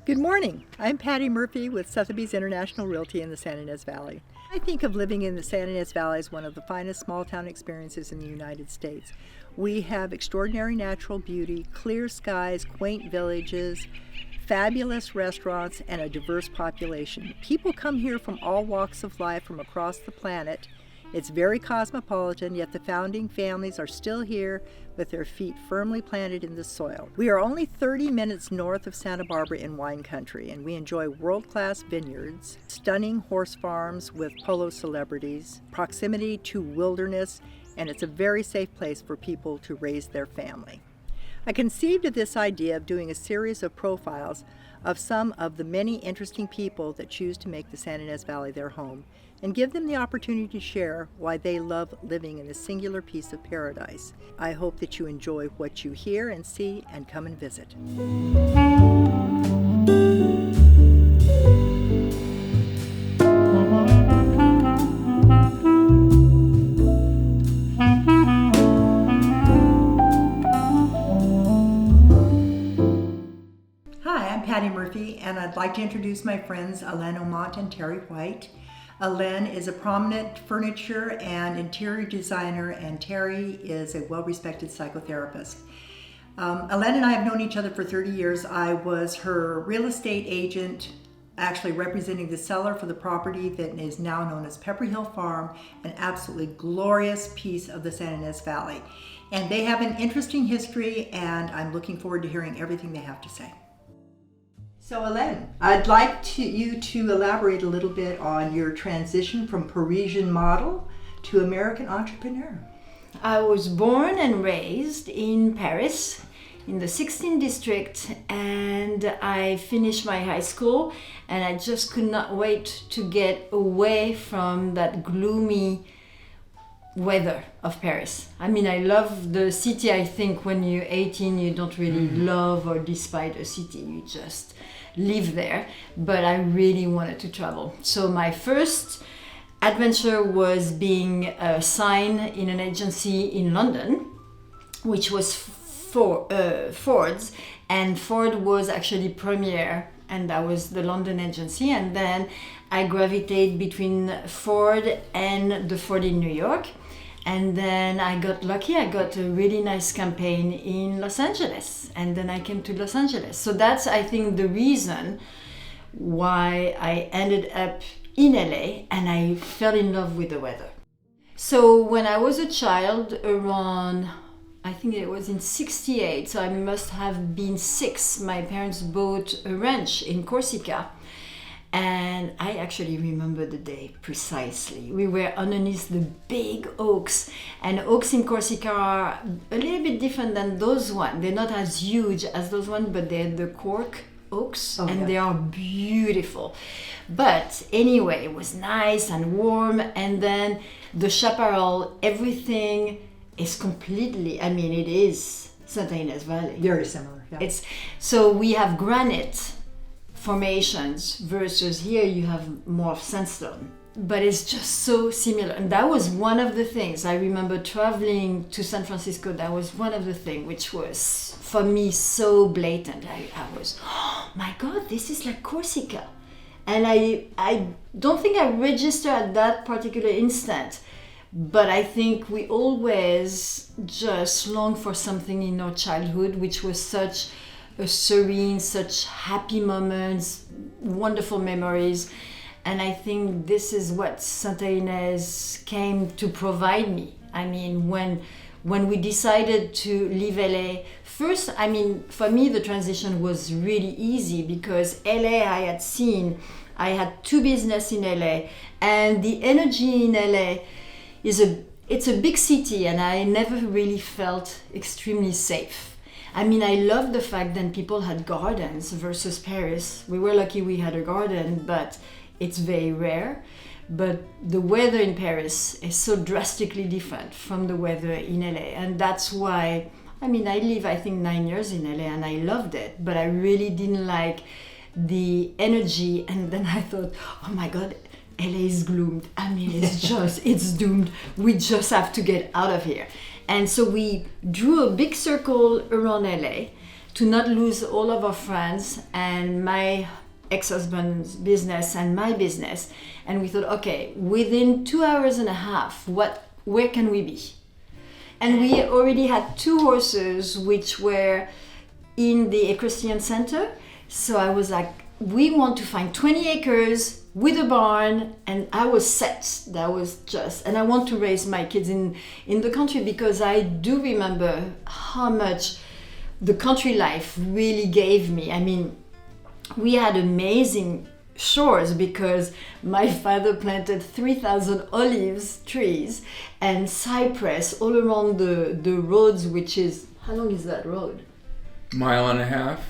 Good morning. I'm Patty Murphy with Sotheby's International Realty in the Santa Ynez Valley. I think of living in the Santa Ynez Valley as one of the finest small town experiences in the United States. We have extraordinary natural beauty, clear skies, quaint villages, fabulous restaurants, and a diverse population. People come here from all walks of life from across the planet. It's very cosmopolitan, yet the founding families are still here with their feet firmly planted in the soil. We are only 30 minutes north of Santa Barbara in wine country, and we enjoy world-class vineyards, stunning horse farms with polo celebrities, proximity to wilderness, and it's a very safe place for people to raise their family. I conceived of this idea of doing a series of profiles of some of the many interesting people that choose to make the Santa Ynez Valley their home and give them the opportunity to share why they love living in this singular piece of paradise. I hope that you enjoy what you hear and see and come and visit. Hi, I'm Patty Murphy, and I'd like to introduce my friends Helene Aumont and Terry White. Helene is a prominent furniture and interior designer, and Terry is a well-respected psychotherapist. Helene and I have known each other for 30 years. I was her real estate agent, actually representing the seller for the property that is now known as Pepper Hill Farm, an absolutely glorious piece of the Santa Ynez Valley. And they have an interesting history, and I'm looking forward to hearing everything they have to say. So Helene, I'd like you to elaborate a little bit on your transition from Parisian model to American entrepreneur. I was born and raised in Paris, in the 16th district, and I finished my high school, and I just could not wait to get away from that gloomy weather of Paris. I mean, I love the city. I think when you're 18, you don't really love or despise a city. You just live there. But I really wanted to travel. So my first adventure was being assigned in an agency in London, which was Ford's. And Ford was actually Premier, and that was the London agency. And then I gravitated between Ford and the Ford in New York. And then I got lucky. I got a really nice campaign in Los Angeles. And then I came to Los Angeles. So that's, I think, the reason why I ended up in LA, and I fell in love with the weather. So when I was a child, around, I think it was in 68, so I must have been 6, my parents bought a ranch in Corsica. And I actually remember the day precisely. We were underneath the big oaks, and oaks in Corsica are a little bit different than those ones. They're not as huge as those ones, but they're the cork oaks, They are beautiful. But anyway, it was nice and warm, and then the chaparral, everything is completely, I mean, it is Santa Ynez Valley. Very similar, yeah. So we have granite formations versus here you have more of sandstone, but it's just so similar. And that was one of the things I remember traveling to San Francisco. That was one of the things which was for me so blatant. I was, oh my God, this is like Corsica. And I don't think I registered at that particular instant, but I think we always just long for something in our childhood, which was such a serene, such happy moments, wonderful memories. And I think this is what Santa Ynez came to provide me. I mean, when we decided to leave LA, first, I mean, for me, the transition was really easy because LA I had seen, I had 2 businesses in LA, and the energy in LA it's a big city, and I never really felt extremely safe. I mean, I love the fact that people had gardens versus Paris. We were lucky we had a garden, but it's very rare. But the weather in Paris is so drastically different from the weather in LA. And that's why, I mean, I live, I think, 9 years in LA, and I loved it. But I really didn't like the energy. And then I thought, oh my God, LA is gloomed. I mean, it's doomed. We just have to get out of here. And so we drew a big circle around LA to not lose all of our friends and my ex-husband's business and my business. And we thought, okay, within 2 hours and a half, where can we be? And we already had 2 horses which were in the equestrian center. So I was like, we want to find 20 acres with a barn, and I was set. That was just, and I want to raise my kids in the country, because I do remember how much the country life really gave me. I mean, we had amazing shores because my father planted 3,000 olives trees and cypress all around the roads, which is, how long is that road? Mile and a half.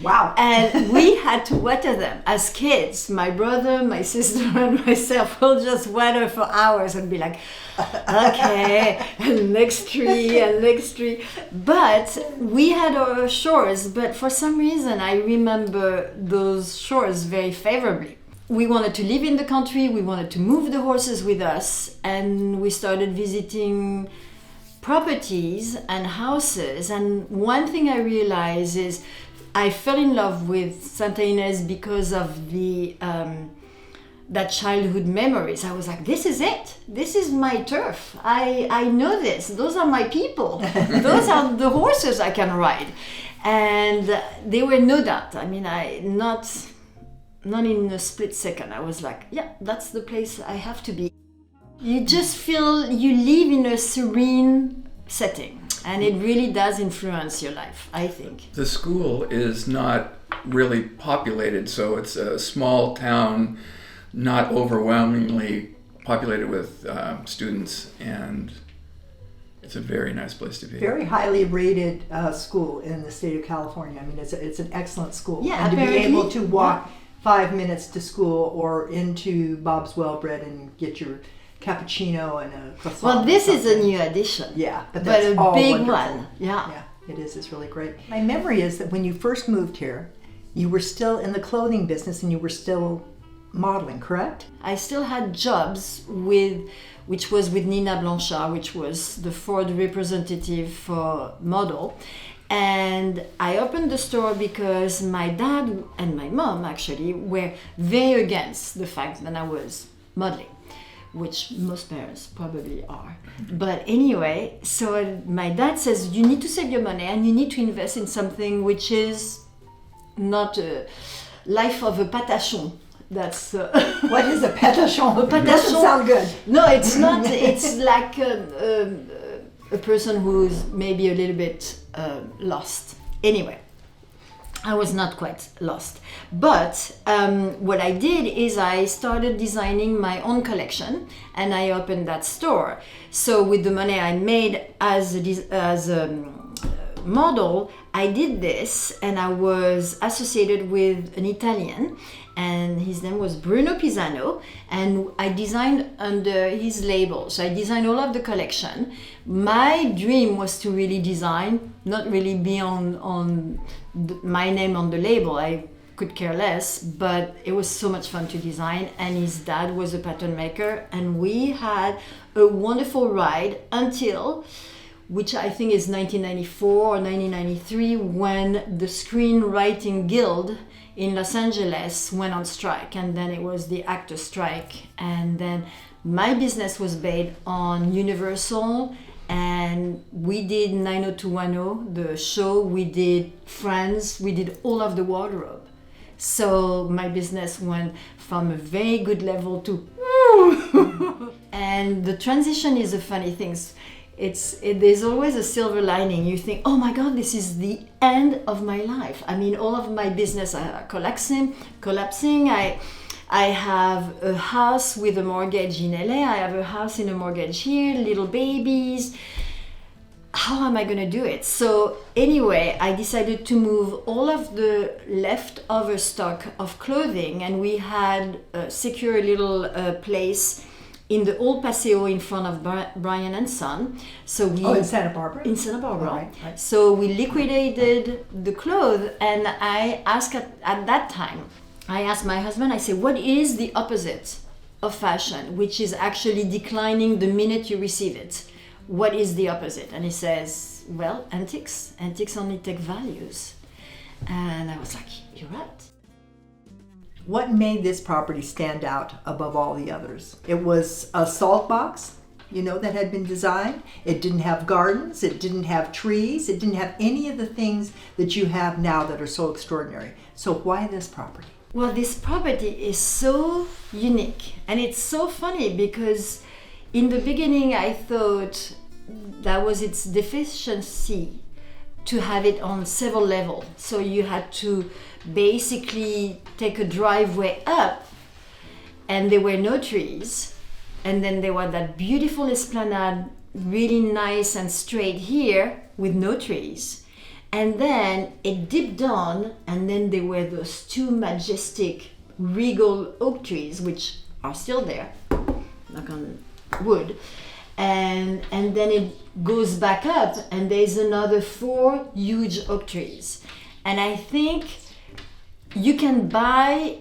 Wow. And we had to water them as kids. My brother, my sister, and myself will just water for hours and be like, okay, and next tree, and next tree. But we had our shores, but for some reason I remember those shores very favorably. We wanted to live in the country, we wanted to move the horses with us, and we started visiting properties and houses. And one thing I realized is I fell in love with Santa Ynez because of the that childhood memories. I was like, this is it. This is my turf. I know this. Those are my people. Those are the horses I can ride. And they were no doubt. I mean, not in a split second. I was like, yeah, that's the place I have to be. You just feel you live in a serene setting. And it really does influence your life, I think. The school is not really populated, so it's a small town, not overwhelmingly populated with students, and it's a very nice place to be. Very highly rated school in the state of California. I mean, it's an excellent school. Yeah, and to be apparently, able to walk 5 minutes to school or into Bob's Wellbred and get your cappuccino and a croissant. Well, this is a new addition. Yeah, but But that's a all big wonderful. one. Yeah. Yeah, it is. It's really great. My memory is that when you first moved here, you were still in the clothing business and you were still modeling, correct? I still had jobs which was with Nina Blanchard, which was the Ford representative for model. And I opened the store because my dad and my mom actually were very against the fact that I was modeling, which most parents probably are. But anyway, so my dad says, you need to save your money and you need to invest in something which is not a life of a patachon. That's What is a patachon? A patachon. Doesn't sound good. No, it's not. It's like a person who's maybe a little bit lost. Anyway, I was not quite lost. But what I did is I started designing my own collection and I opened that store. So with the money I made as a model, I did this, and I was associated with an Italian, and his name was Bruno Pisano, and I designed under his label. So I designed all of the collection. My dream was to really design, not really be on my name on the label. I could care less, but it was so much fun to design, and his dad was a pattern maker, and we had a wonderful ride until, which I think is 1994 or 1993, when the Screenwriting Guild in Los Angeles went on strike, and then it was the actor strike, and then my business was based on Universal, and we did 90210, the show, we did Friends, we did all of the wardrobe. So my business went from a very good level to and the transition is a funny thing. There's always a silver lining. You think, oh my God, this is the end of my life. I mean, all of my business are collapsing. I have a house with a mortgage in LA. I have a house in a mortgage here, little babies. How am I going to do it? So anyway, I decided to move all of the leftover stock of clothing, and we had secure a little place in the old Paseo in front of Brian and Son. So in Santa Barbara? In Santa Barbara. Right. So we liquidated the clothes, and I asked at that time, I asked my husband, I said, what is the opposite of fashion, which is actually declining the minute you receive it? What is the opposite? And he says, well, antiques. Antiques only take values. And I was like, you're right. What made this property stand out above all the others? It was a salt box, that had been designed. It didn't have gardens, it didn't have trees, it didn't have any of the things that you have now that are so extraordinary. So why this property? Well, this property is so unique, and it's so funny because in the beginning I thought that was its deficiency, to have it on several levels. So you had to basically take a driveway up, and there were no trees, and then there was that beautiful esplanade, really nice and straight here with no trees. And then it dipped down, and then there were those two majestic regal oak trees, which are still there, knock on wood. And then it goes back up, and there's another 4 huge oak trees. And I think you can buy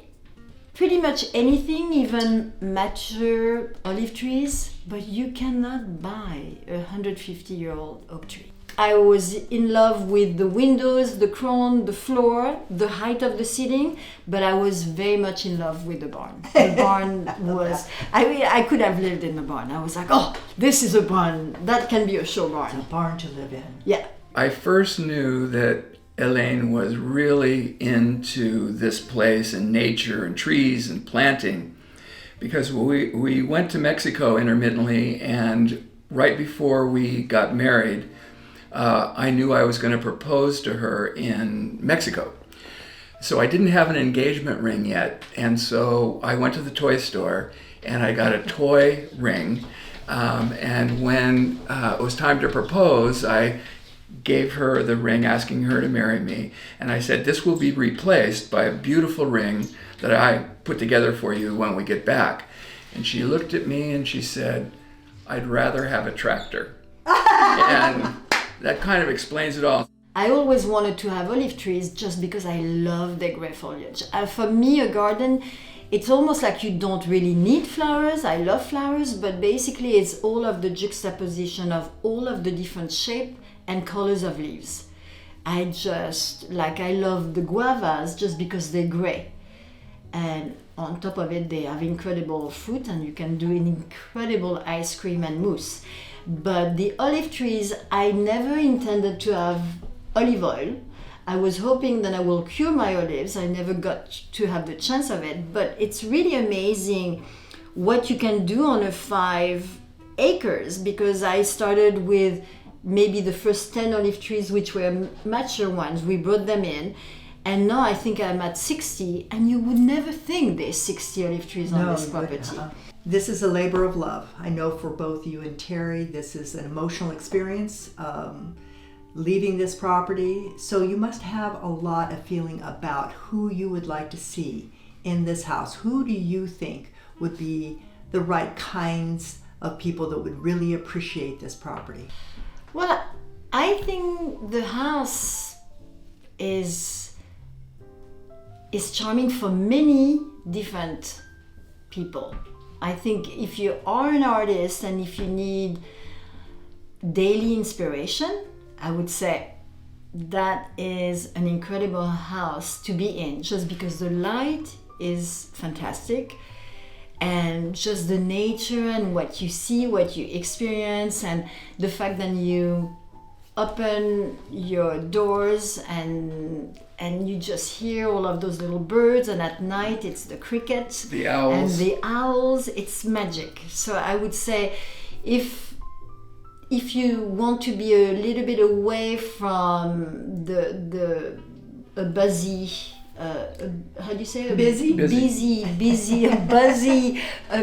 pretty much anything, even mature olive trees, but you cannot buy a 150-year-old oak tree. I was in love with the windows, the crown, the floor, the height of the ceiling, but I was very much in love with the barn. The barn was, I could have lived in the barn. I was like, oh, this is a barn. That can be a show barn. It's a barn to live in. Yeah. I first knew that Helene was really into this place and nature and trees and planting because we went to Mexico intermittently, and right before we got married, I knew I was going to propose to her in Mexico. So I didn't have an engagement ring yet, and so I went to the toy store and I got a toy ring, and when it was time to propose, I gave her the ring asking her to marry me, and I said, this will be replaced by a beautiful ring that I put together for you when we get back. And she looked at me and she said, I'd rather have a tractor. And that kind of explains it all. I always wanted to have olive trees just because I love their gray foliage. For me, a garden, it's almost like you don't really need flowers. I love flowers, but basically it's all of the juxtaposition of all of the different shapes and colors of leaves. I love the guavas just because they're gray. And on top of it, they have incredible fruit, and you can do an incredible ice cream and mousse. But the olive trees, I never intended to have olive oil. I was hoping that I will cure my olives. I never got to have the chance of it, but it's really amazing what you can do on a 5 acres, because I started with maybe the first 10 olive trees, which were mature ones. We brought them in, and now I think I'm at 60, and you would never think there's 60 olive trees on this property. This is a labor of love. I know for both you and Terry, this is an emotional experience, leaving this property. So you must have a lot of feeling about who you would like to see in this house. Who do you think would be the right kinds of people that would really appreciate this property? Well, I think the house is charming for many different people. I think if you are an artist and if you need daily inspiration, I would say that is an incredible house to be in, just because the light is fantastic, and just the nature and what you see, what you experience, and the fact that you open your doors and you just hear all of those little birds, and at night it's the crickets, the owls, and the owls. It's magic. So I would say if you want to be a little bit away from the buzzy, how do you say, a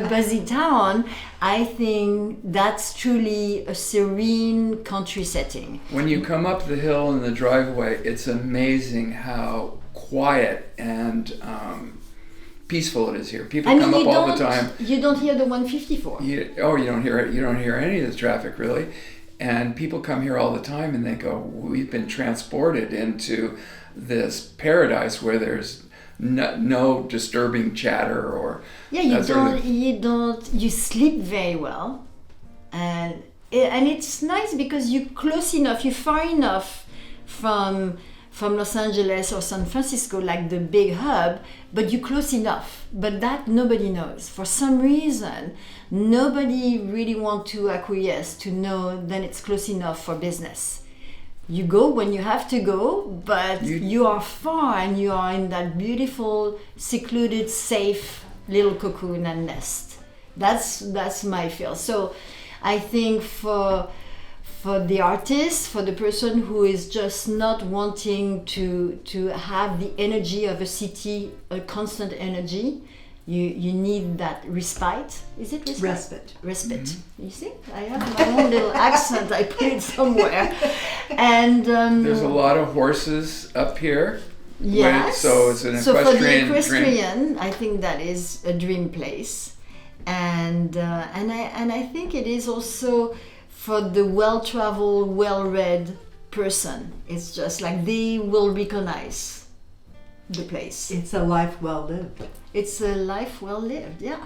buzzy town, I think that's truly a serene country setting. When you come up the hill in the driveway, it's amazing how quiet and peaceful it is here. People come up all the time. You don't hear the 154. You don't hear it. You don't hear any of the traffic really. And people come here all the time and they go, we've been transported into this paradise where there's no disturbing chatter or you sleep very well, and it's nice because you're close enough, you're far enough from from Los Angeles or San Francisco, like the big hub, but you're close enough. But that nobody knows. For some reason, nobody really want to acquiesce to know that it's close enough for business. You go when you have to go, but you are far and you are in that beautiful, secluded, safe little cocoon and nest. That's my feel. So I think for the artist, for the person who is just not wanting to have the energy of a city, a constant energy, you need that respite. Is it respite? Respite. Mm-hmm. You see, I have my own little accent. I put it somewhere. And there's a lot of horses up here. Yes. So it's an so equestrian. For the equestrian, I think that is a dream place, and I think it is also for the well-traveled, well-read person. It's just like they will recognize the place. It's a life well lived. It's a life well lived, yeah.